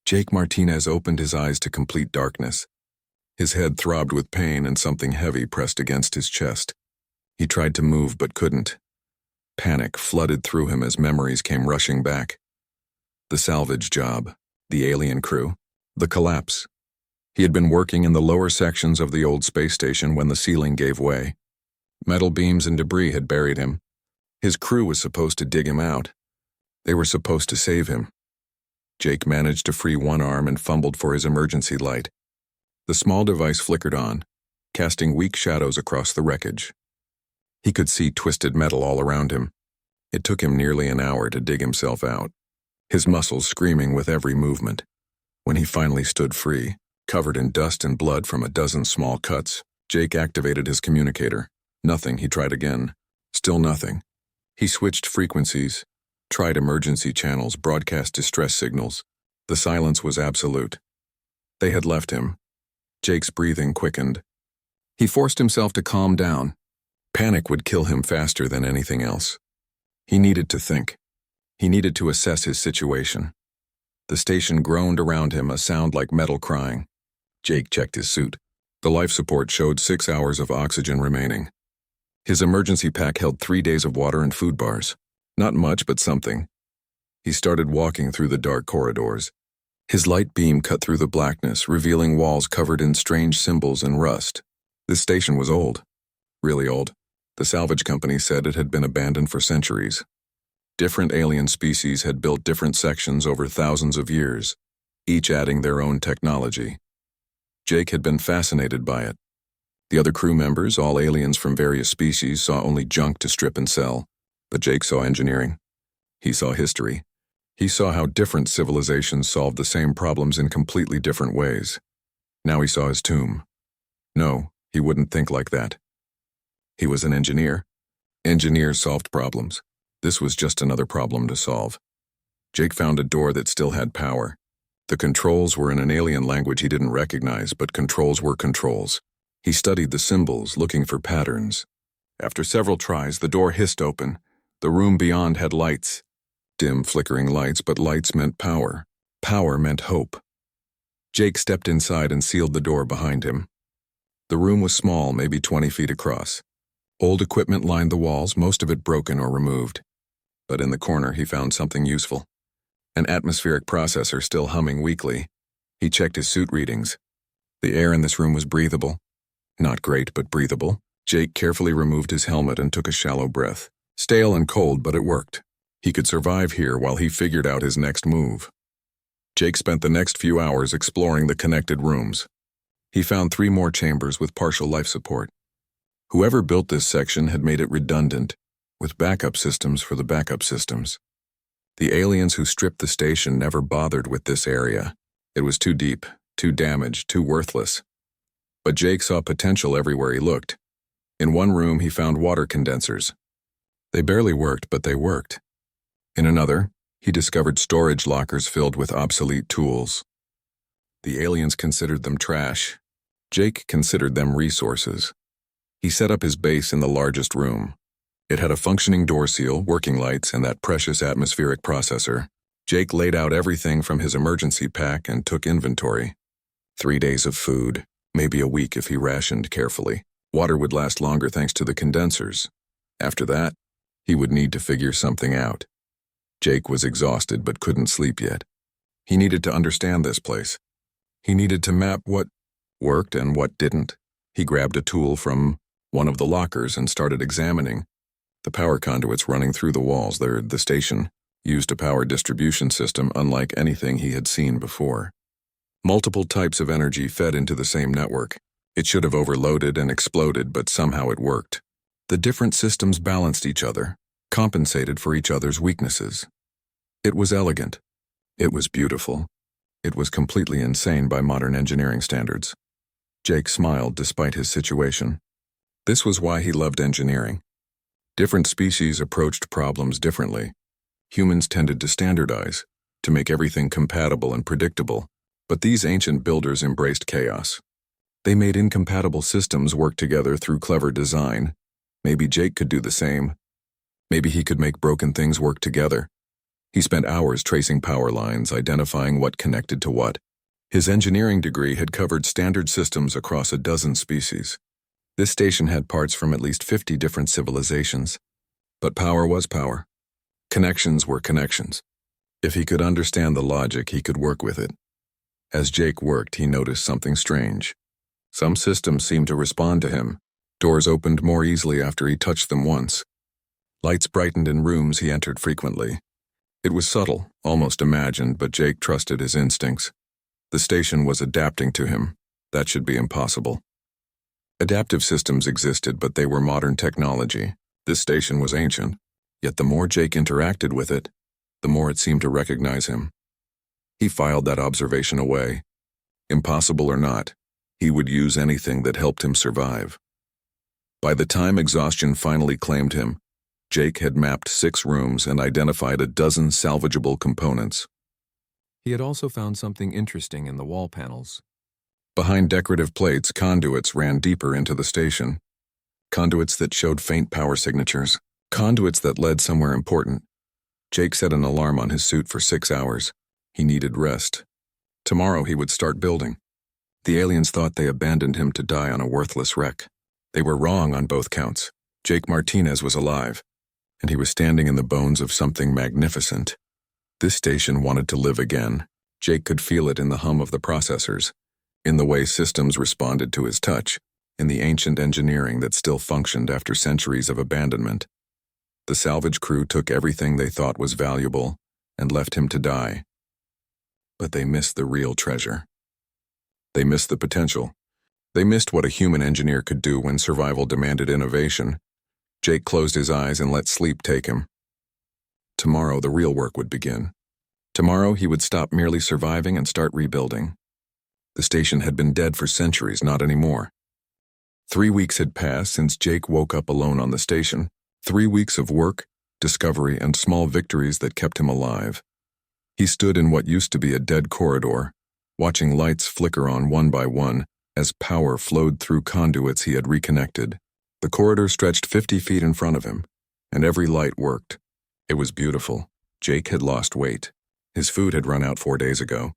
Jake Martinez opened his eyes to complete darkness. His head throbbed with pain and something heavy pressed against his chest. He tried to move but couldn't. Panic flooded through him as memories came rushing back. The salvage job, the alien crew, the collapse. He had been working in the lower sections of the old space station when the ceiling gave way. Metal beams and debris had buried him. His crew was supposed to dig him out. They were supposed to save him. Jake managed to free one arm and fumbled for his emergency light. The small device flickered on, casting weak shadows across the wreckage. He could see twisted metal all around him. It took him nearly an hour to dig himself out, his muscles screaming with every movement. When he finally stood free, covered in dust and blood from a dozen small cuts, Jake activated his communicator. Nothing. He tried again. Still nothing. He switched frequencies, tried emergency channels, broadcast distress signals. The silence was absolute. They had left him. Jake's breathing quickened. He forced himself to calm down. Panic would kill him faster than anything else. He needed to think. He needed to assess his situation. The station groaned around him, a sound like metal crying. Jake checked his suit. The life support showed 6 hours of oxygen remaining. His emergency pack held 3 days of water and food bars. Not much, but something. He started walking through the dark corridors. His light beam cut through the blackness, revealing walls covered in strange symbols and rust. This station was old. Really old. The salvage company said it had been abandoned for centuries. Different alien species had built different sections over thousands of years, each adding their own technology. Jake had been fascinated by it. The other crew members, all aliens from various species, saw only junk to strip and sell. But Jake saw engineering. He saw history. He saw how different civilizations solved the same problems in completely different ways. Now he saw his tomb. No, he wouldn't think like that. He was an engineer. Engineers solved problems. This was just another problem to solve. Jake found a door that still had power. The controls were in an alien language he didn't recognize, but controls were controls. He studied the symbols, looking for patterns. After several tries, the door hissed open. The room beyond had lights. Dim, flickering lights, but lights meant power. Power meant hope. Jake stepped inside and sealed the door behind him. The room was small, maybe 20 feet across. Old equipment lined the walls, most of it broken or removed. But in the corner, he found something useful. An atmospheric processor still humming weakly. He checked his suit readings. The air in this room was breathable. Not great, but breathable. Jake carefully removed his helmet and took a shallow breath. Stale and cold, but it worked. He could survive here while he figured out his next move. Jake spent the next few hours exploring the connected rooms. He found 3 more chambers with partial life support. Whoever built this section had made it redundant, with backup systems for the backup systems. The aliens who stripped the station never bothered with this area. It was too deep, too damaged, too worthless. But Jake saw potential everywhere he looked. In one room, he found water condensers. They barely worked, but they worked. In another, he discovered storage lockers filled with obsolete tools. The aliens considered them trash. Jake considered them resources. He set up his base in the largest room. It had a functioning door seal, working lights, and that precious atmospheric processor. Jake laid out everything from his emergency pack and took inventory. 3 days of food, maybe a week if he rationed carefully. Water would last longer thanks to the condensers. After that, he would need to figure something out. Jake was exhausted but couldn't sleep yet. He needed to understand this place. He needed to map what worked and what didn't. He grabbed a tool from one of the lockers and started examining. The power conduits running through the walls, the station, used a power distribution system unlike anything he had seen before. Multiple types of energy fed into the same network. It should have overloaded and exploded, but somehow it worked. The different systems balanced each other, compensated for each other's weaknesses. It was elegant. It was beautiful. It was completely insane by modern engineering standards. Jake smiled despite his situation. This was why he loved engineering. Different species approached problems differently. Humans tended to standardize, to make everything compatible and predictable, but these ancient builders embraced chaos. They made incompatible systems work together through clever design. Maybe Jake could do the same. Maybe he could make broken things work together. He spent hours tracing power lines, identifying what connected to what. His engineering degree had covered standard systems across a dozen species. This station had parts from at least 50 different civilizations. But power was power. Connections were connections. If he could understand the logic, he could work with it. As Jake worked, he noticed something strange. Some systems seemed to respond to him. Doors opened more easily after he touched them once. Lights brightened in rooms he entered frequently. It was subtle, almost imagined, but Jake trusted his instincts. The station was adapting to him. That should be impossible. Adaptive systems existed, but they were modern technology. This station was ancient. Yet the more Jake interacted with it, the more it seemed to recognize him. He filed that observation away. Impossible or not, he would use anything that helped him survive. By the time exhaustion finally claimed him, Jake had mapped 6 rooms and identified a dozen salvageable components. He had also found something interesting in the wall panels. Behind decorative plates, conduits ran deeper into the station. Conduits that showed faint power signatures. Conduits that led somewhere important. Jake set an alarm on his suit for 6 hours. He needed rest. Tomorrow he would start building. The aliens thought they abandoned him to die on a worthless wreck. They were wrong on both counts. Jake Martinez was alive, and he was standing in the bones of something magnificent. This station wanted to live again. Jake could feel it in the hum of the processors, in the way systems responded to his touch, in the ancient engineering that still functioned after centuries of abandonment. The salvage crew took everything they thought was valuable and left him to die. But they missed the real treasure. They missed the potential. They missed what a human engineer could do when survival demanded innovation. Jake closed his eyes and let sleep take him. Tomorrow the real work would begin. Tomorrow he would stop merely surviving and start rebuilding. The station had been dead for centuries, not anymore. 3 weeks had passed since Jake woke up alone on the station. 3 weeks of work, discovery, and small victories that kept him alive. He stood in what used to be a dead corridor, watching lights flicker on one by one as power flowed through conduits he had reconnected. The corridor stretched 50 feet in front of him, and every light worked. It was beautiful. Jake had lost weight. His food had run out 4 days ago.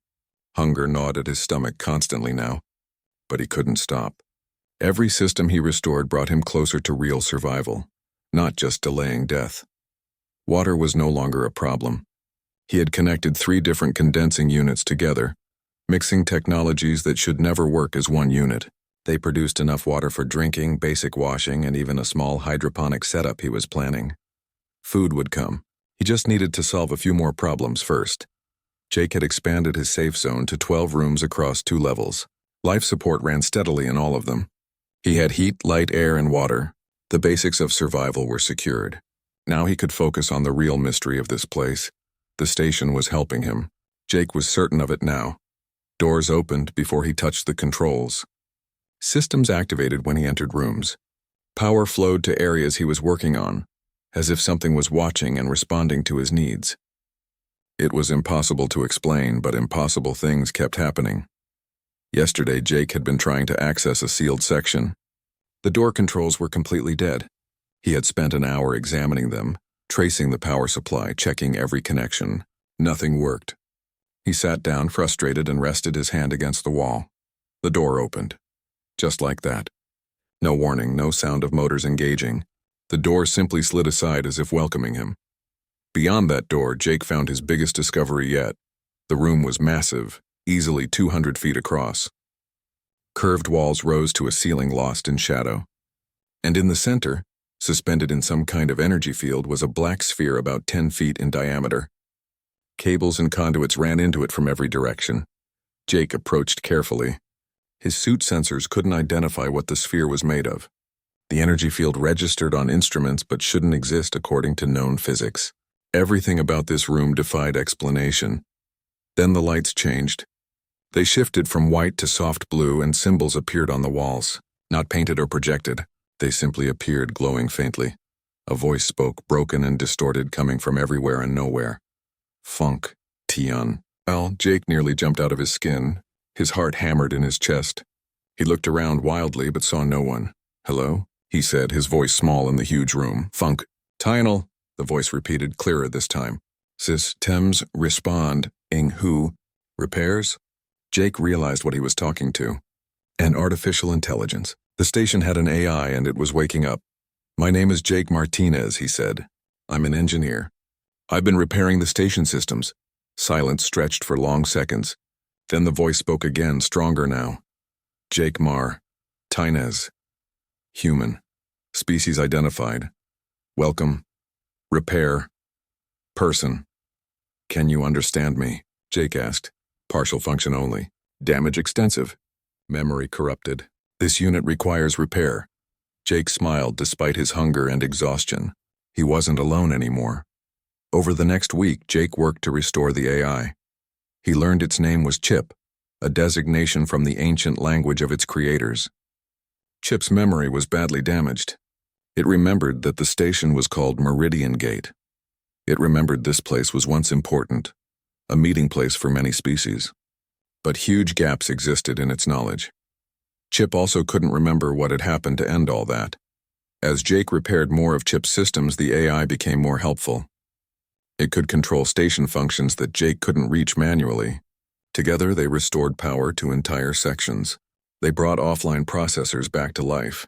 Hunger gnawed at his stomach constantly now, but he couldn't stop. Every system he restored brought him closer to real survival, not just delaying death. Water was no longer a problem. He had connected 3 different condensing units together, mixing technologies that should never work as one unit. They produced enough water for drinking, basic washing, and even a small hydroponic setup he was planning. Food would come. He just needed to solve a few more problems first. Jake had expanded his safe zone to 12 rooms across 2 levels. Life support ran steadily in all of them. He had heat, light, air, and water. The basics of survival were secured. Now he could focus on the real mystery of this place. The station was helping him. Jake was certain of it now. Doors opened before he touched the controls. Systems activated when he entered rooms. Power flowed to areas he was working on, as if something was watching and responding to his needs. It was impossible to explain, but impossible things kept happening. Yesterday, Jake had been trying to access a sealed section. The door controls were completely dead. He had spent an hour examining them, tracing the power supply, checking every connection. Nothing worked. He sat down, frustrated, and rested his hand against the wall. The door opened. Just like that. No warning, no sound of motors engaging. The door simply slid aside as if welcoming him. Beyond that door, Jake found his biggest discovery yet. The room was massive, easily 200 feet across. Curved walls rose to a ceiling lost in shadow. And in the center, suspended in some kind of energy field, was a black sphere about 10 feet in diameter. Cables and conduits ran into it from every direction. Jake approached carefully. His suit sensors couldn't identify what the sphere was made of. The energy field registered on instruments but shouldn't exist according to known physics. Everything about this room defied explanation. Then the lights changed. They shifted from white to soft blue, and symbols appeared on the walls, not painted or projected. They simply appeared, glowing faintly. A voice spoke, broken and distorted, coming from everywhere and nowhere. Funk, Tian. Well, Jake nearly jumped out of his skin. His heart hammered in his chest. He looked around wildly but saw no one. "Hello?" he said, his voice small in the huge room. "Funk. Tynel," the voice repeated, clearer this time. Systems respond, ing who? Repairs? Jake realized what he was talking to. An artificial intelligence. The station had an AI and it was waking up. My name is Jake Martinez, he said. I'm an engineer. I've been repairing the station systems. Silence stretched for long seconds. Then the voice spoke again, stronger now. Jake Martinez. Human. Species identified. Welcome. Repair. Person. Can you understand me? Jake asked. Partial function only. Damage extensive. Memory corrupted. This unit requires repair. Jake smiled despite his hunger and exhaustion. He wasn't alone anymore. Over the next week, Jake worked to restore the AI. He learned its name was Chip, a designation from the ancient language of its creators. Chip's memory was badly damaged. It remembered that the station was called Meridian Gate. It remembered this place was once important, a meeting place for many species. But huge gaps existed in its knowledge. Chip also couldn't remember what had happened to end all that. As Jake repaired more of Chip's systems, the AI became more helpful. It could control station functions that Jake couldn't reach manually. Together, they restored power to entire sections. They brought offline processors back to life.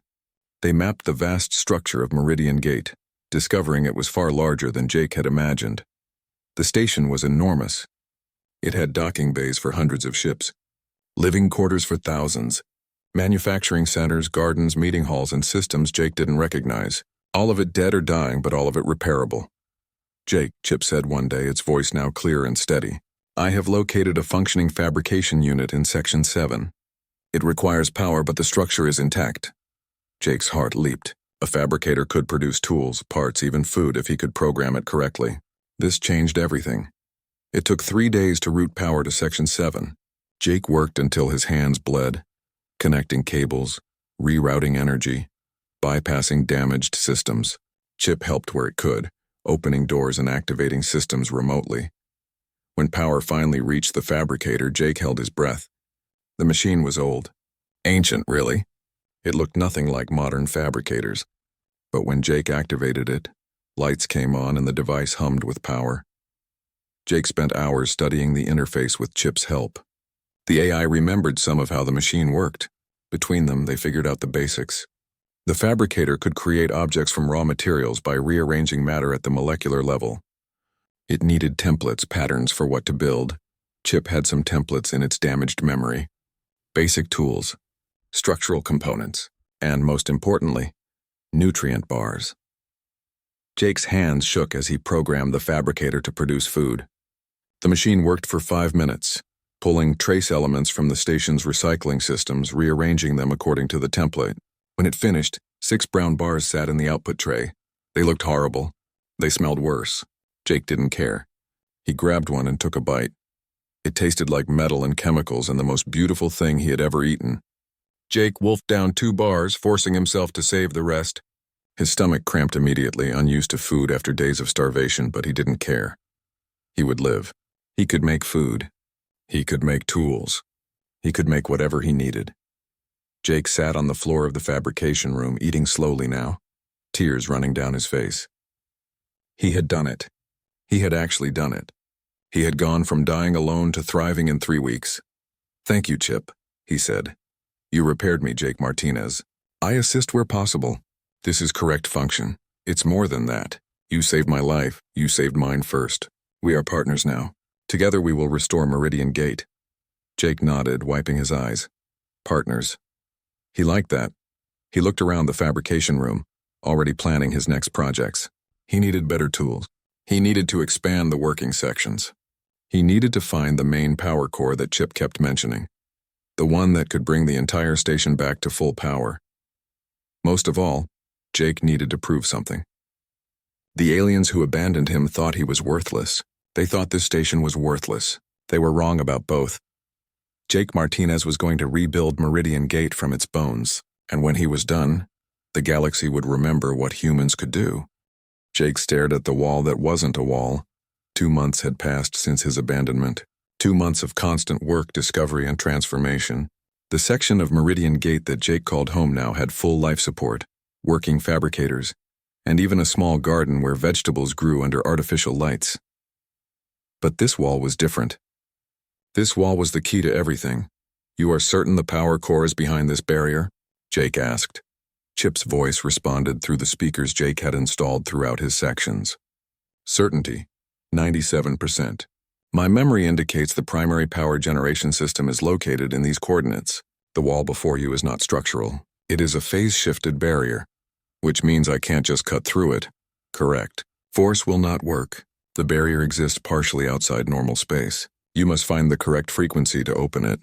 They mapped the vast structure of Meridian Gate, discovering it was far larger than Jake had imagined. The station was enormous. It had docking bays for hundreds of ships, living quarters for thousands, manufacturing centers, gardens, meeting halls, and systems Jake didn't recognize. All of it dead or dying, but all of it repairable. Jake, Chip said one day, its voice now clear and steady. I have located a functioning fabrication unit in Section 7. It requires power, but the structure is intact. Jake's heart leaped. A fabricator could produce tools, parts, even food if he could program it correctly. This changed everything. It took 3 days to route power to Section 7. Jake worked until his hands bled, connecting cables, rerouting energy, bypassing damaged systems. Chip helped where it could, opening doors and activating systems remotely. When power finally reached the fabricator, Jake held his breath. The machine was old. Ancient, really. It looked nothing like modern fabricators. But when Jake activated it, lights came on and the device hummed with power. Jake spent hours studying the interface with Chip's help. The AI remembered some of how the machine worked. Between them, they figured out the basics. The fabricator could create objects from raw materials by rearranging matter at the molecular level. It needed templates, patterns for what to build. Chip had some templates in its damaged memory. Basic tools, structural components, and most importantly, nutrient bars. Jake's hands shook as he programmed the fabricator to produce food. The machine worked for 5 minutes, pulling trace elements from the station's recycling systems, rearranging them according to the template. When it finished, 6 brown bars sat in the output tray. They looked horrible. They smelled worse. Jake didn't care. He grabbed one and took a bite. It tasted like metal and chemicals and the most beautiful thing he had ever eaten. Jake wolfed down 2 bars, forcing himself to save the rest. His stomach cramped immediately, unused to food after days of starvation, but he didn't care. He would live. He could make food. He could make tools. He could make whatever he needed. Jake sat on the floor of the fabrication room, eating slowly now, tears running down his face. He had done it. He had actually done it. He had gone from dying alone to thriving in 3 weeks. Thank you, Chip, he said. You repaired me, Jake Martinez. I assist where possible. This is correct function. It's more than that. You saved my life. You saved mine first. We are partners now. Together we will restore Meridian Gate. Jake nodded, wiping his eyes. Partners. He liked that. He looked around the fabrication room, already planning his next projects. He needed better tools. He needed to expand the working sections. He needed to find the main power core that Chip kept mentioning, the one that could bring the entire station back to full power. Most of all, Jake needed to prove something. The aliens who abandoned him thought he was worthless. They thought this station was worthless. They were wrong about both. Jake Martinez was going to rebuild Meridian Gate from its bones, and when he was done, the galaxy would remember what humans could do. Jake stared at the wall that wasn't a wall. 2 months had passed since his abandonment. 2 months of constant work, discovery, and transformation. The section of Meridian Gate that Jake called home now had full life support, working fabricators, and even a small garden where vegetables grew under artificial lights. But this wall was different. This wall was the key to everything. "You are certain the power core is behind this barrier?" Jake asked. Chip's voice responded through the speakers Jake had installed throughout his sections. "Certainty, 97%. My memory indicates the primary power generation system is located in these coordinates. The wall before you is not structural. It is a phase-shifted barrier, which means I can't just cut through it." "Correct. Force will not work. The barrier exists partially outside normal space. You must find the correct frequency to open it."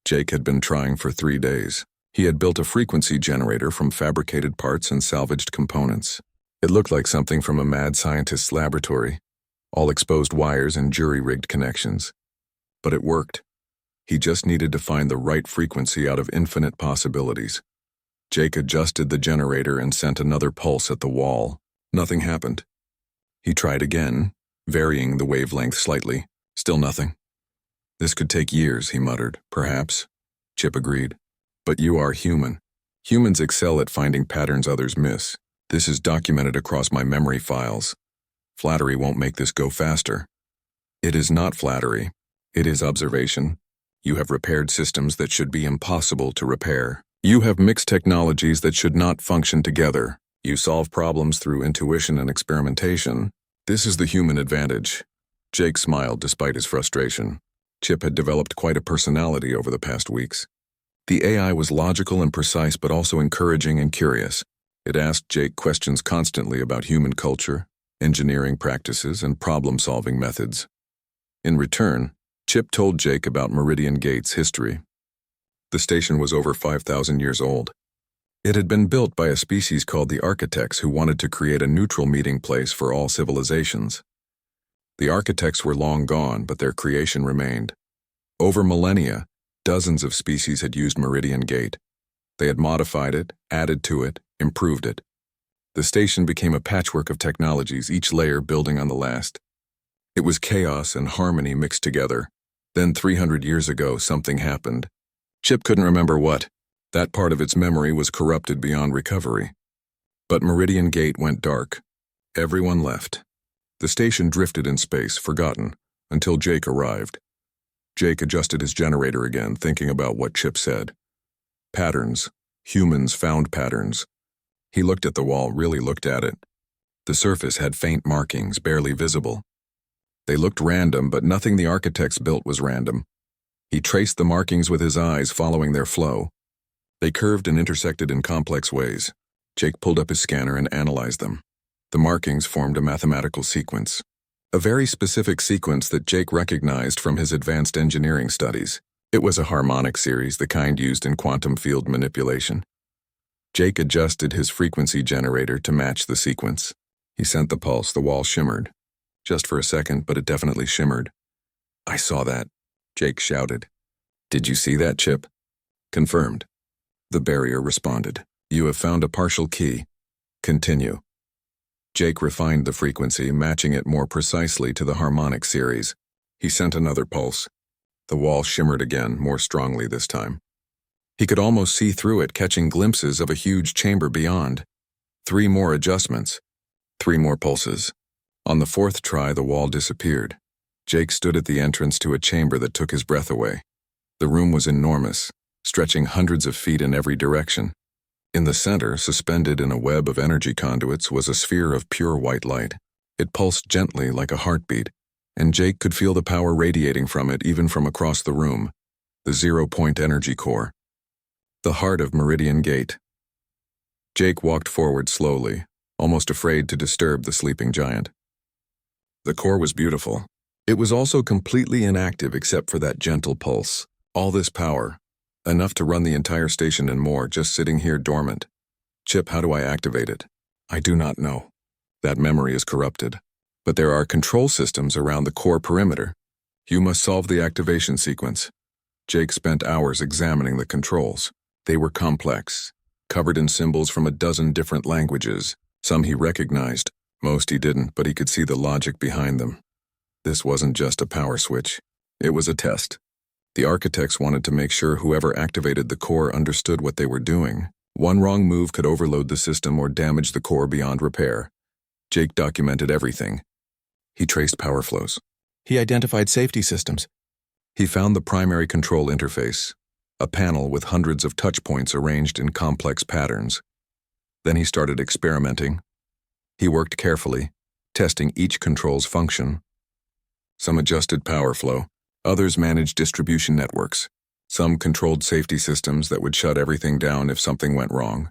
Jake had been trying for 3 days. He had built a frequency generator from fabricated parts and salvaged components. It looked like something from a mad scientist's laboratory, all exposed wires and jury-rigged connections. But it worked. He just needed to find the right frequency out of infinite possibilities. Jake adjusted the generator and sent another pulse at the wall. Nothing happened. He tried again, varying the wavelength slightly. Still nothing. "This could take years," he muttered. "Perhaps." Chip agreed. "But you are human. Humans excel at finding patterns others miss. This is documented across my memory files. Flattery won't make this go faster." "It is not flattery. It is observation. You have repaired systems that should be impossible to repair. You have mixed technologies that should not function together. You solve problems through intuition and experimentation. This is the human advantage." Jake smiled despite his frustration. Chip had developed quite a personality over the past weeks. The AI was logical and precise, but also encouraging and curious. It asked Jake questions constantly about human culture, engineering practices, and problem-solving methods. In return, Chip told Jake about Meridian Gate's history. The station was over 5,000 years old. It had been built by a species called the Architects, who wanted to create a neutral meeting place for all civilizations. The architects were long gone, but their creation remained. Over millennia, dozens of species had used Meridian Gate. They had modified it, added to it, improved it. The station became a patchwork of technologies, each layer building on the last. It was chaos and harmony mixed together. Then 300 years ago, something happened. Chip couldn't remember what. That part of its memory was corrupted beyond recovery. But Meridian Gate went dark. Everyone left. The station drifted in space, forgotten, until Jake arrived. Jake adjusted his generator again, thinking about what Chip said. Patterns. Humans found patterns. He looked at the wall, really looked at it. The surface had faint markings, barely visible. They looked random, but nothing the architects built was random. He traced the markings with his eyes, following their flow. They curved and intersected in complex ways. Jake pulled up his scanner and analyzed them. The markings formed a mathematical sequence. A very specific sequence that Jake recognized from his advanced engineering studies. It was a harmonic series, the kind used in quantum field manipulation. Jake adjusted his frequency generator to match the sequence. He sent the pulse. The wall shimmered. Just for a second, but it definitely shimmered. "I saw that," Jake shouted. "Did you see that, Chip?" "Confirmed." The barrier responded. "You have found a partial key. Continue." Jake refined the frequency, matching it more precisely to the harmonic series. He sent another pulse. The wall shimmered again, more strongly this time. He could almost see through it, catching glimpses of a huge chamber beyond. 3 more adjustments. 3 more pulses. On the 4th try, the wall disappeared. Jake stood at the entrance to a chamber that took his breath away. The room was enormous, stretching hundreds of feet in every direction. In the center, suspended in a web of energy conduits, was a sphere of pure white light. It pulsed gently like a heartbeat, and Jake could feel the power radiating from it even from across the room. The 0-point energy core. The heart of Meridian Gate. Jake walked forward slowly, almost afraid to disturb the sleeping giant. The core was beautiful. It was also completely inactive except for that gentle pulse. All this power. Enough to run the entire station and more, just sitting here dormant. "Chip, how do I activate it?" "I do not know. That memory is corrupted. But there are control systems around the core perimeter. You must solve the activation sequence." Jake spent hours examining the controls. They were complex, covered in symbols from a dozen different languages. Some he recognized, most he didn't, but he could see the logic behind them. This wasn't just a power switch. It was a test. The architects wanted to make sure whoever activated the core understood what they were doing. One wrong move could overload the system or damage the core beyond repair. Jake documented everything. He traced power flows. He identified safety systems. He found the primary control interface, a panel with hundreds of touch points arranged in complex patterns. Then he started experimenting. He worked carefully, testing each control's function. Some adjusted power flow, others managed distribution networks. Some controlled safety systems that would shut everything down if something went wrong.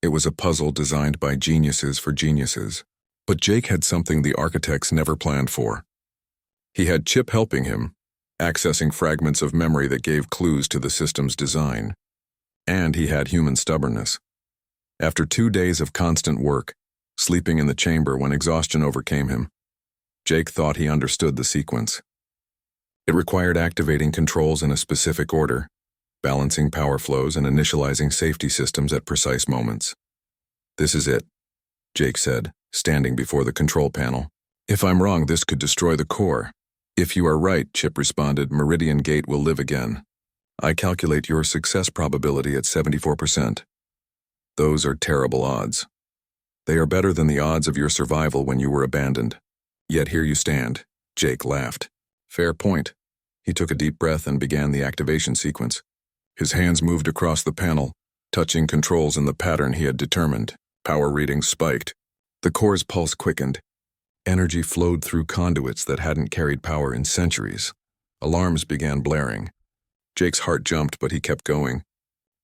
It was a puzzle designed by geniuses for geniuses. But Jake had something the architects never planned for. He had Chip helping him, accessing fragments of memory that gave clues to the system's design. And he had human stubbornness. After 2 days of constant work, sleeping in the chamber when exhaustion overcame him, Jake thought he understood the sequence. It required activating controls in a specific order, balancing power flows and initializing safety systems at precise moments. "This is it," Jake said, standing before the control panel. "If I'm wrong, this could destroy the core." "If you are right," Chip responded, "Meridian Gate will live again. I calculate your success probability at 74%. Those are terrible odds. They are better than the odds of your survival when you were abandoned. Yet here you stand." Jake laughed. "Fair point." He took a deep breath and began the activation sequence. His hands moved across the panel, touching controls in the pattern he had determined. Power readings spiked. The core's pulse quickened. Energy flowed through conduits that hadn't carried power in centuries. Alarms began blaring. Jake's heart jumped, but he kept going.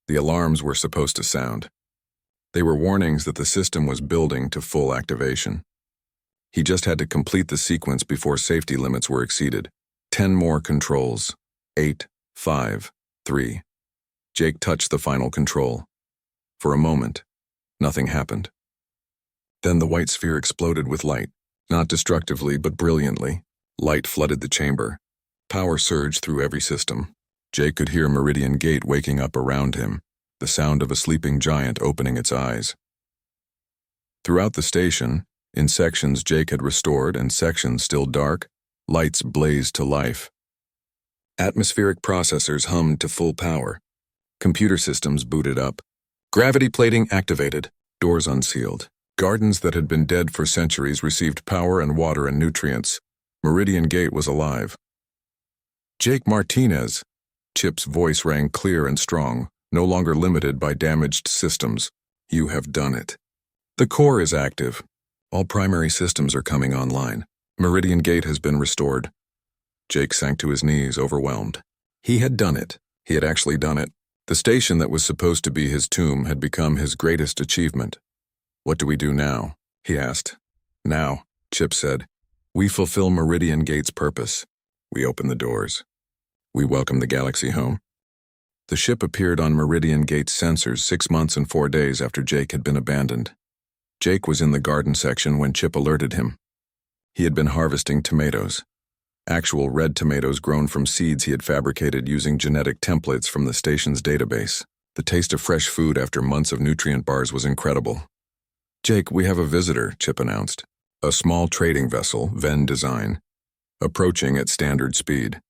The alarms were supposed to sound. They were warnings that the system was building to full activation. He just had to complete the sequence before safety limits were exceeded. 10 more controls. 8, 5, 3. Jake touched the final control. For a moment, nothing happened. Then the white sphere exploded with light, not destructively but brilliantly. Light flooded the chamber. Power surged through every system. Jake could hear Meridian Gate waking up around him, the sound of a sleeping giant opening its eyes. Throughout the station, in sections Jake had restored and sections still dark, lights blazed to life. Atmospheric processors hummed to full power. Computer systems booted up. Gravity plating activated. Doors unsealed. Gardens that had been dead for centuries received power and water and nutrients. Meridian Gate was alive. "Jake Martinez." Chip's voice rang clear and strong, no longer limited by damaged systems. "You have done it. The core is active. All primary systems are coming online. Meridian Gate has been restored." Jake sank to his knees, overwhelmed. He had done it. He had actually done it. The station that was supposed to be his tomb had become his greatest achievement. "What do we do now?" he asked. "Now," Chip said, "we fulfill Meridian Gate's purpose. We open the doors. We welcome the galaxy home." The ship appeared on Meridian Gate's sensors 6 months and 4 days after Jake had been abandoned. Jake was in the garden section when Chip alerted him. He had been harvesting tomatoes. Actual red tomatoes grown from seeds he had fabricated using genetic templates from the station's database. The taste of fresh food after months of nutrient bars was incredible. "Jake, we have a visitor," Chip announced. "A small trading vessel, Venn design, approaching at standard speed.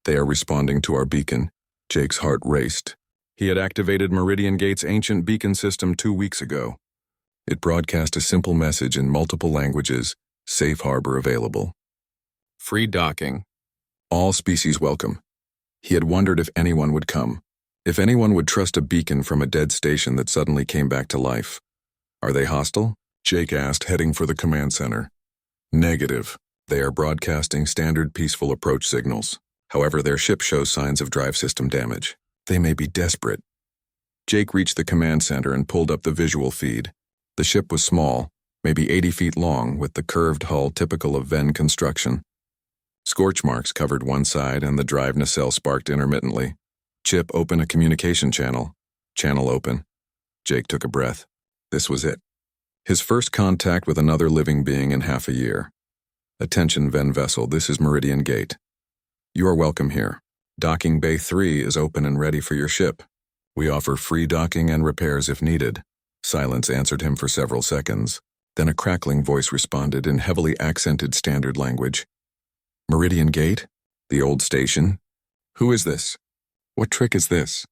They are responding to our beacon." Jake's heart raced. He had activated Meridian Gate's ancient beacon system 2 weeks ago. It broadcast a simple message in multiple languages: "Safe harbor available. Free docking. All species welcome." He had wondered if anyone would come, if anyone would trust a beacon from a dead station that suddenly came back to life. "Are they hostile?" Jake asked, heading for the command center. "Negative. They are broadcasting standard peaceful approach signals. However, their ship shows signs of drive system damage. They may be desperate." Jake reached the command center and pulled up the visual feed. The ship was small, maybe 80 feet long, with the curved hull typical of Venn construction. Scorch marks covered one side and the drive nacelle sparked intermittently. "Chip, open a communication channel." "Channel open." Jake took a breath. This was it. His first contact with another living being in half a year. "Attention, Venn vessel, this is Meridian Gate. You are welcome here. Docking Bay 3 is open and ready for your ship. We offer free docking and repairs if needed." Silence answered him for several seconds. Then a crackling voice responded in heavily accented standard language. "Meridian Gate? The old station? Who is this? What trick is this?"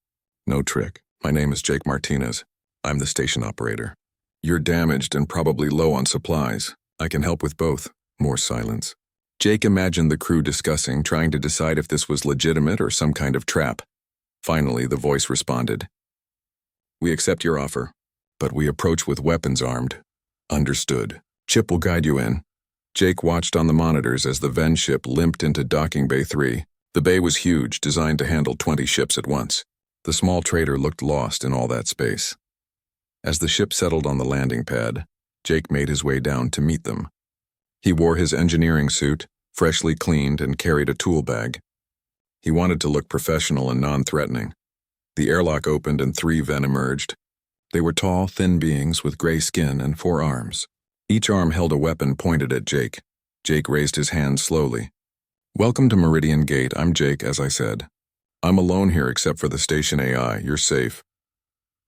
"No trick. My name is Jake Martinez. I'm the station operator. You're damaged and probably low on supplies. I can help with both." More silence. Jake imagined the crew discussing, trying to decide if this was legitimate or some kind of trap. Finally, the voice responded. "We accept your offer, but we approach with weapons armed." "Understood. Chip will guide you in." Jake watched on the monitors as the Ven ship limped into Docking Bay 3. The bay was huge, designed to handle 20 ships at once. The small trader looked lost in all that space. As the ship settled on the landing pad, Jake made his way down to meet them. He wore his engineering suit, freshly cleaned, and carried a tool bag. He wanted to look professional and non-threatening. The airlock opened and 3 Ven emerged. They were tall, thin beings with gray skin and 4 arms. Each arm held a weapon pointed at Jake. Jake raised his hand slowly. "Welcome to Meridian Gate. I'm Jake, as I said. I'm alone here except for the station AI. You're safe."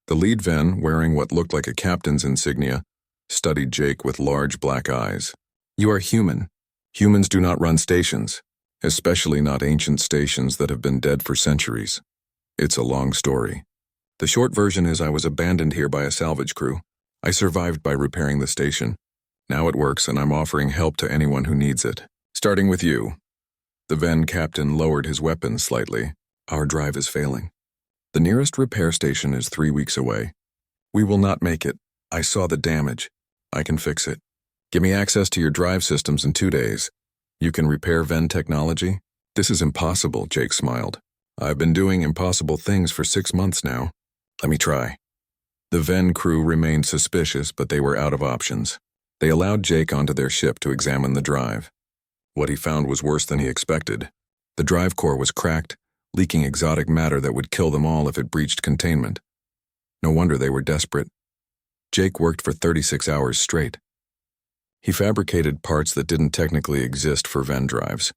The lead Ven, wearing what looked like a captain's insignia, studied Jake with large black eyes. "You are human. Humans do not run stations, especially not ancient stations that have been dead for centuries. It's a long story. The short version is I was abandoned here by a salvage crew. I survived by repairing the station. Now it works and I'm offering help to anyone who needs it. Starting with you." The Ven captain lowered his weapon slightly. "Our drive is failing. The nearest repair station is 3 weeks away. We will not make it. I saw the damage. I can fix it. Give me access to your drive systems in 2 days. You can repair Ven technology?" "This is impossible," Jake smiled. "I've been doing impossible things for 6 months now. Let me try." The Ven crew remained suspicious, but they were out of options. They allowed Jake onto their ship to examine the drive. What he found was worse than he expected. The drive core was cracked, leaking exotic matter that would kill them all if it breached containment. No wonder they were desperate. Jake worked for 36 hours straight. He fabricated parts that didn't technically exist for Ven drives,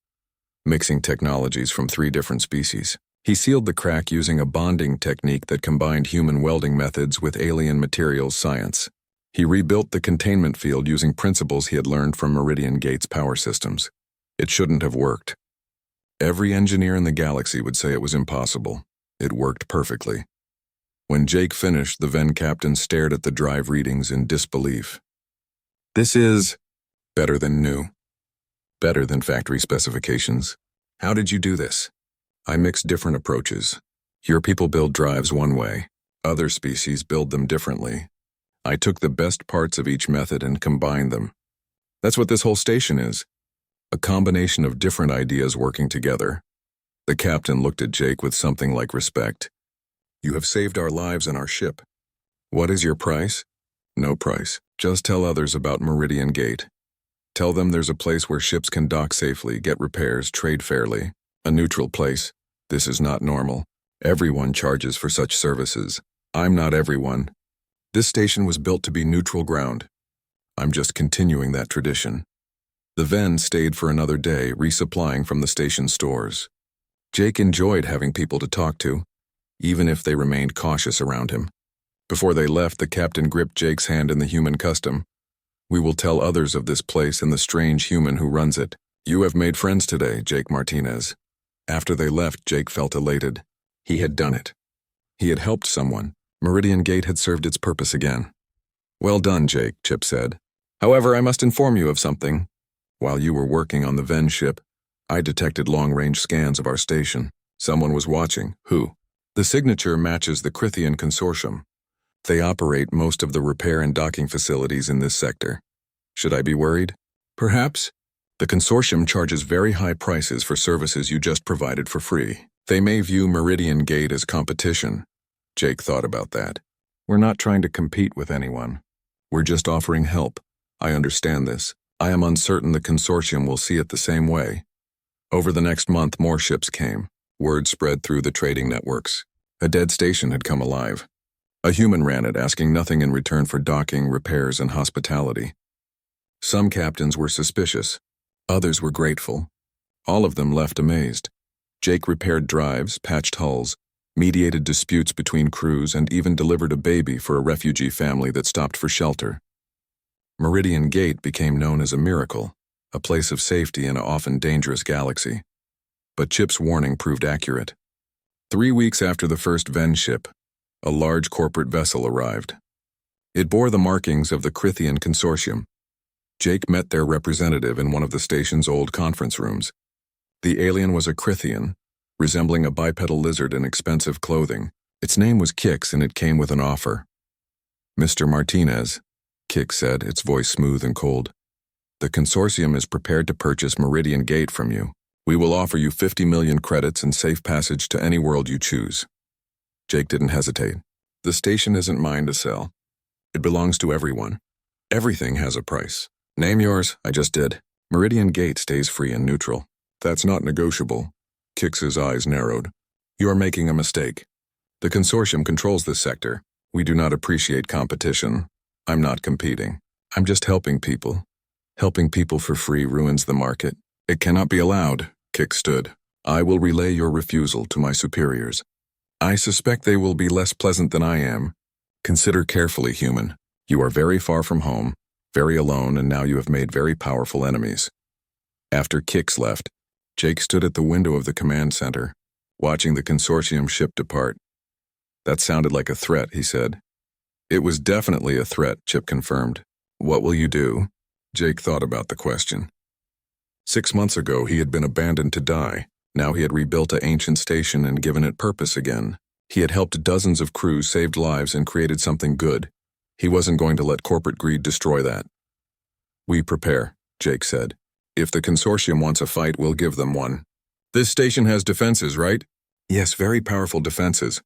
mixing technologies from 3 different species. He sealed the crack using a bonding technique that combined human welding methods with alien materials science. He rebuilt the containment field using principles he had learned from Meridian Gate's power systems. It shouldn't have worked. Every engineer in the galaxy would say it was impossible. It worked perfectly. When Jake finished, the Ven captain stared at the drive readings in disbelief. "This is better than new. Better than factory specifications. How did you do this?" "I mixed different approaches. Your people build drives one way. Other species build them differently. I took the best parts of each method and combined them. That's what this whole station is. A combination of different ideas working together." The captain looked at Jake with something like respect. "You have saved our lives and our ship. What is your price?" "No price. Just tell others about Meridian Gate. Tell them there's a place where ships can dock safely, get repairs, trade fairly. A neutral place. This is not normal. Everyone charges for such services. I'm not everyone. This station was built to be neutral ground. I'm just continuing that tradition." The Ven stayed for another day, resupplying from the station stores. Jake enjoyed having people to talk to, even if they remained cautious around him. Before they left, the captain gripped Jake's hand in the human custom. "We will tell others of this place and the strange human who runs it. You have made friends today, Jake Martinez." After they left, Jake felt elated. He had done it. He had helped someone. Meridian Gate had served its purpose again. "Well done, Jake," Chip said. "However, I must inform you of something. While you were working on the Ven ship, I detected long-range scans of our station. Someone was watching." "Who?" "The signature matches the Crithian Consortium. They operate most of the repair and docking facilities in this sector. Should I be worried?" "Perhaps. The consortium charges very high prices for services you just provided for free. They may view Meridian Gate as competition." Jake thought about that. "We're not trying to compete with anyone. We're just offering help. I understand this. I am uncertain the consortium will see it the same way." Over the next month, more ships came. Word spread through the trading networks. A dead station had come alive. A human ran it, asking nothing in return for docking, repairs, and hospitality. Some captains were suspicious. Others were grateful. All of them left amazed. Jake repaired drives, patched hulls, mediated disputes between crews, and even delivered a baby for a refugee family that stopped for shelter. Meridian Gate became known as a miracle, a place of safety in an often dangerous galaxy. But Chip's warning proved accurate. 3 weeks after the first Ven ship, a large corporate vessel arrived. It bore the markings of the Crithian Consortium. Jake met their representative in one of the station's old conference rooms. The alien was a Crithian, resembling a bipedal lizard in expensive clothing. Its name was Kix, and it came with an offer. "Mr. Martinez," Kix said, its voice smooth and cold, "the consortium is prepared to purchase Meridian Gate from you. We will offer you 50 million credits and safe passage to any world you choose." Jake didn't hesitate. "The station isn't mine to sell. It belongs to everyone. Everything has a price. Name yours." "I just did." "Meridian Gate stays free and neutral." "That's not negotiable." Kix's eyes narrowed. "You are making a mistake. The consortium controls this sector. We do not appreciate competition. I'm not competing. I'm just helping people. Helping people for free ruins the market. It cannot be allowed." Kix stood. "I will relay your refusal to my superiors. I suspect they will be less pleasant than I am. Consider carefully, human. You are very far from home, very alone, and now you have made very powerful enemies." After Kix left, Jake stood at the window of the command center, watching the consortium ship depart. "That sounded like a threat," he said. "It was definitely a threat," Chip confirmed. "What will you do?" Jake thought about the question. 6 months ago, he had been abandoned to die. Now he had rebuilt an ancient station and given it purpose again. He had helped dozens of crews, saved lives, and created something good. He wasn't going to let corporate greed destroy that. "We prepare," Jake said. "If the consortium wants a fight, we'll give them one." "This station has defenses, right?" "Yes, very powerful defenses.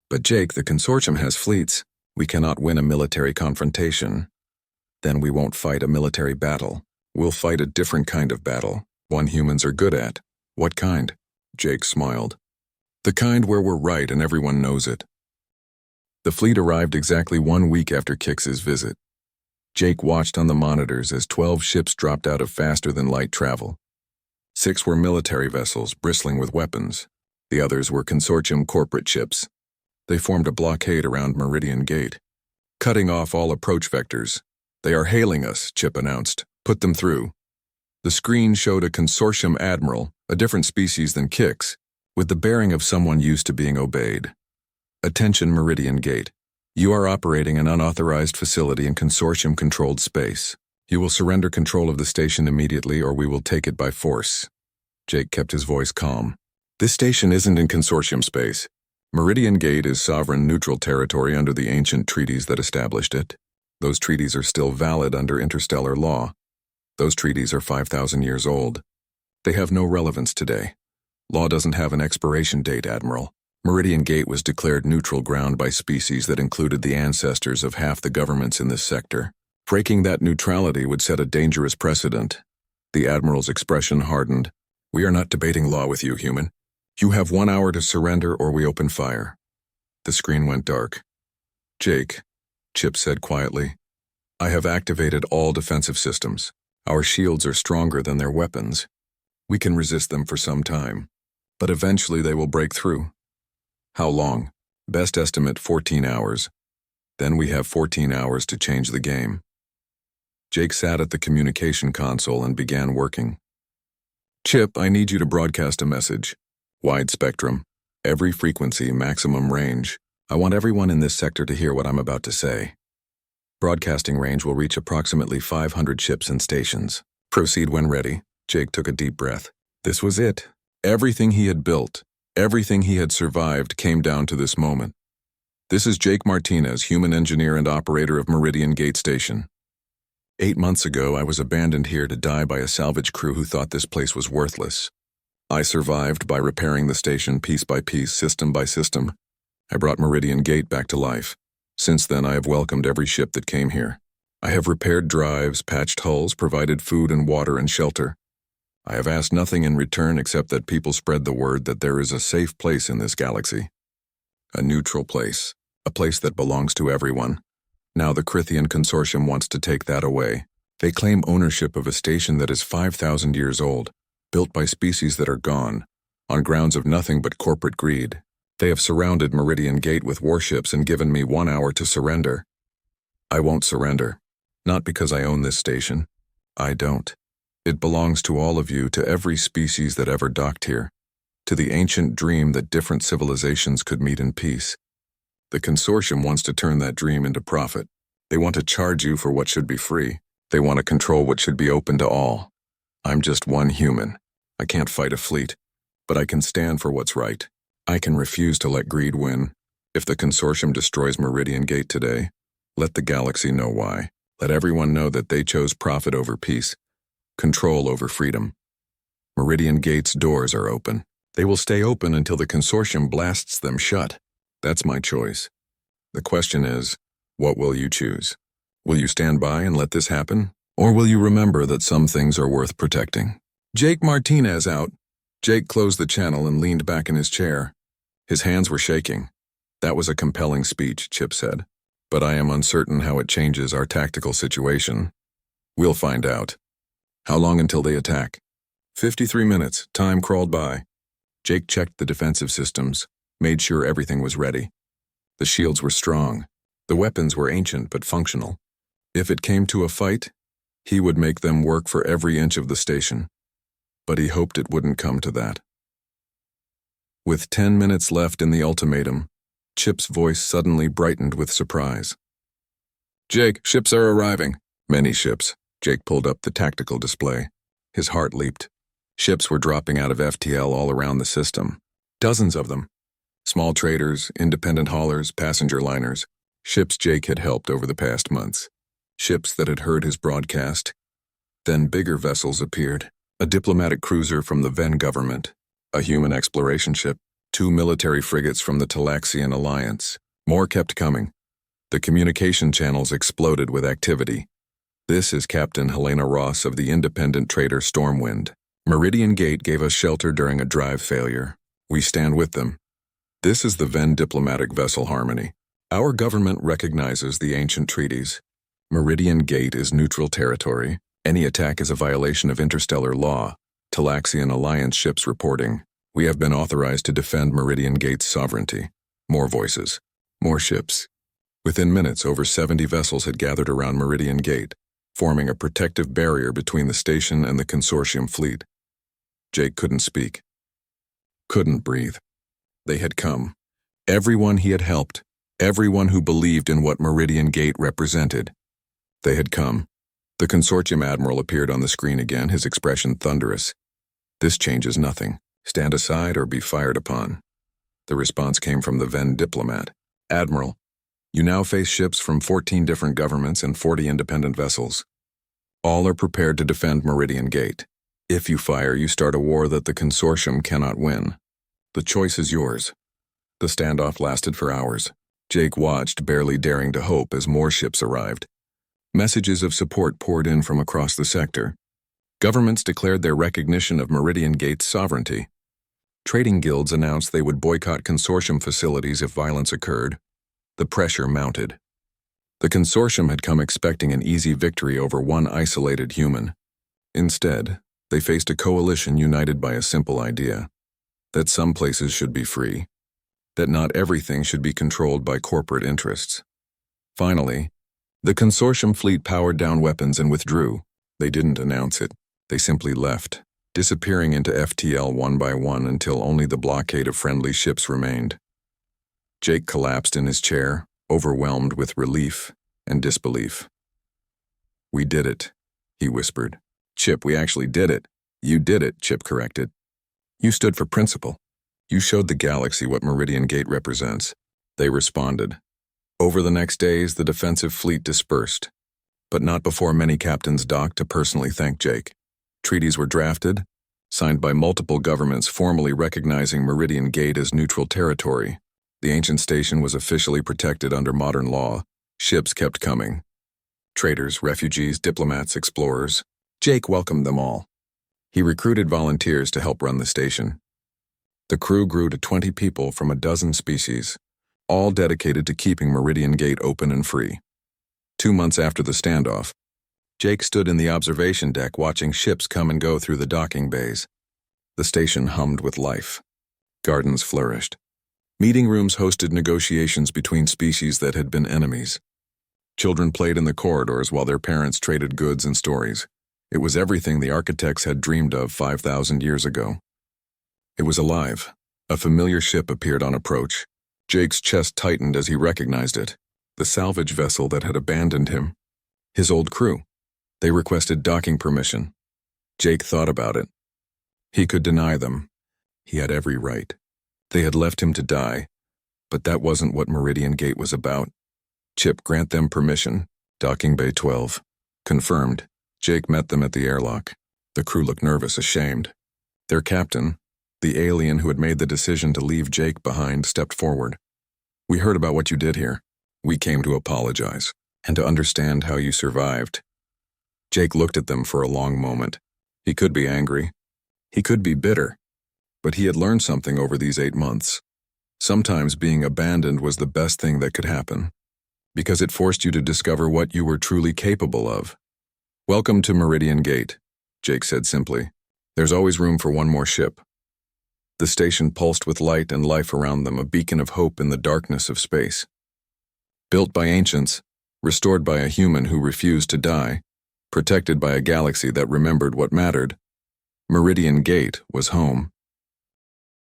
But Jake, the consortium has fleets. We cannot win a military confrontation. Then we won't fight a military battle. We'll fight a different kind of battle, one humans are good at." "What kind?" Jake smiled. "The kind where we're right and everyone knows it." The fleet arrived exactly 1 week after Kix's visit. Jake watched on the monitors as 12 ships dropped out of faster-than-light travel. 6 were military vessels, bristling with weapons. The others were consortium corporate ships. They formed a blockade around Meridian Gate, cutting off all approach vectors. "They are hailing us," Chip announced. "Put them through." The screen showed a consortium admiral, a different species than Kix, with the bearing of someone used to being obeyed. "Attention, Meridian Gate. You are operating an unauthorized facility in consortium-controlled space. You will surrender control of the station immediately or we will take it by force." Jake kept his voice calm. "This station isn't in consortium space. Meridian Gate is sovereign neutral territory under the ancient treaties that established it. Those treaties are still valid under interstellar law. Those treaties are 5,000 years old. They have no relevance today. Law doesn't have an expiration date, Admiral. Meridian Gate was declared neutral ground by species that included the ancestors of half the governments in this sector. Breaking that neutrality would set a dangerous precedent." The Admiral's expression hardened. "We are not debating law with you, human. You have 1 hour to surrender or we open fire." The screen went dark. "Jake," Chip said quietly, "I have activated all defensive systems. Our shields are stronger than their weapons. We can resist them for some time, but eventually they will break through." "How long?" "Best estimate 14 hours. Then we have 14 hours to change the game." Jake sat at the communication console and began working. "Chip, I need you to broadcast a message. Wide spectrum. Every frequency, maximum range. I want everyone in this sector to hear what I'm about to say. Broadcasting range will reach approximately 500 ships and stations. Proceed when ready." Jake took a deep breath. This was it. Everything he had built, everything he had survived came down to this moment. "This is Jake Martinez, human engineer and operator of Meridian Gate Station. 8 months ago, I was abandoned here to die by a salvage crew who thought this place was worthless. I survived by repairing the station piece by piece, system by system. I brought Meridian Gate back to life. Since then, I have welcomed every ship that came here. I have repaired drives, patched hulls, provided food and water and shelter. I have asked nothing in return except that people spread the word that there is a safe place in this galaxy. A neutral place, a place that belongs to everyone. Now the Crithian Consortium wants to take that away. They claim ownership of a station that is 5,000 years old, built by species that are gone, on grounds of nothing but corporate greed. They have surrounded Meridian Gate with warships and given me 1 hour to surrender. I won't surrender. Not because I own this station. I don't. It belongs to all of you, to every species that ever docked here, to the ancient dream that different civilizations could meet in peace. The consortium wants to turn that dream into profit. They want to charge you for what should be free. They want to control what should be open to all. I'm just one human. I can't fight a fleet, but I can stand for what's right. I can refuse to let greed win. If the consortium destroys Meridian Gate today, let the galaxy know why. Let everyone know that they chose profit over peace, control over freedom. Meridian Gate's doors are open. They will stay open until the consortium blasts them shut. That's my choice. The question is, what will you choose? Will you stand by and let this happen? Or will you remember that some things are worth protecting? Jake Martinez out. Jake closed the channel and leaned back in his chair. His hands were shaking. That was a compelling speech, Chip said. But I am uncertain how it changes our tactical situation. We'll find out. How long until they attack? 53 minutes. Time crawled by. Jake checked the defensive systems, made sure everything was ready. The shields were strong. The weapons were ancient but functional. If it came to a fight, he would make them work for every inch of the station. But he hoped it wouldn't come to that. With 10 minutes left in the ultimatum, Chip's voice suddenly brightened with surprise. Jake, ships are arriving. Many ships. Jake pulled up the tactical display. His heart leaped. Ships were dropping out of FTL all around the system. Dozens of them. Small traders, independent haulers, passenger liners. Ships Jake had helped over the past months. Ships that had heard his broadcast. Then bigger vessels appeared. A diplomatic cruiser from the Ven government. A human exploration ship. 2 military frigates from the Talaxian Alliance. More kept coming. The communication channels exploded with activity. This is Captain Helena Ross of the independent trader Stormwind. Meridian Gate gave us shelter during a drive failure. We stand with them. This is the Ven diplomatic vessel Harmony. Our government recognizes the ancient treaties. Meridian Gate is neutral territory. Any attack is a violation of interstellar law. Talaxian Alliance ships reporting. We have been authorized to defend Meridian Gate's sovereignty. More voices. More ships. Within minutes, over 70 vessels had gathered around Meridian Gate, forming a protective barrier between the station and the consortium fleet. Jake couldn't speak. Couldn't breathe. They had come. Everyone he had helped. Everyone who believed in what Meridian Gate represented. They had come. The consortium admiral appeared on the screen again, his expression thunderous. This changes nothing. Stand aside or be fired upon. The response came from the Ven diplomat. Admiral, you now face ships from 14 different governments and 40 independent vessels. All are prepared to defend Meridian Gate. If you fire, you start a war that the consortium cannot win. The choice is yours. The standoff lasted for hours. Jake watched, barely daring to hope, as more ships arrived. Messages of support poured in from across the sector. Governments declared their recognition of Meridian Gate's sovereignty. Trading guilds announced they would boycott consortium facilities if violence occurred. The pressure mounted. The consortium had come expecting an easy victory over one isolated human. Instead, they faced a coalition united by a simple idea: that some places should be free, that not everything should be controlled by corporate interests. Finally, the consortium fleet powered down weapons and withdrew. They didn't announce it. They simply left, disappearing into FTL one by one until only the blockade of friendly ships remained. Jake collapsed in his chair, overwhelmed with relief and disbelief. We did it, he whispered. Chip, we actually did it. You did it, Chip corrected. You stood for principle. You showed the galaxy what Meridian Gate represents. They responded. Over the next days, the defensive fleet dispersed, but not before many captains docked to personally thank Jake. Treaties were drafted, signed by multiple governments formally recognizing Meridian Gate as neutral territory. The ancient station was officially protected under modern law. Ships kept coming. Traders, refugees, diplomats, explorers. Jake welcomed them all. He recruited volunteers to help run the station. The crew grew to 20 people from a dozen species, all dedicated to keeping Meridian Gate open and free. 2 months after the standoff, Jake stood in the observation deck watching ships come and go through the docking bays. The station hummed with life. Gardens flourished. Meeting rooms hosted negotiations between species that had been enemies. Children played in the corridors while their parents traded goods and stories. It was everything the architects had dreamed of 5,000 years ago. It was alive. A familiar ship appeared on approach. Jake's chest tightened as he recognized it. The salvage vessel that had abandoned him. His old crew. They requested docking permission. Jake thought about it. He could deny them. He had every right. They had left him to die, but that wasn't what Meridian Gate was about. Chip, grant them permission. Docking Bay 12. Confirmed. Jake met them at the airlock. The crew looked nervous, ashamed. Their captain, the alien who had made the decision to leave Jake behind, stepped forward. We heard about what you did here. We came to apologize, and to understand how you survived. Jake looked at them for a long moment. He could be angry. He could be bitter. But he had learned something over these 8 months. Sometimes being abandoned was the best thing that could happen, because it forced you to discover what you were truly capable of. Welcome to Meridian Gate, Jake said simply. There's always room for one more ship. The station pulsed with light and life around them, a beacon of hope in the darkness of space. Built by ancients, restored by a human who refused to die, protected by a galaxy that remembered what mattered, Meridian Gate was home.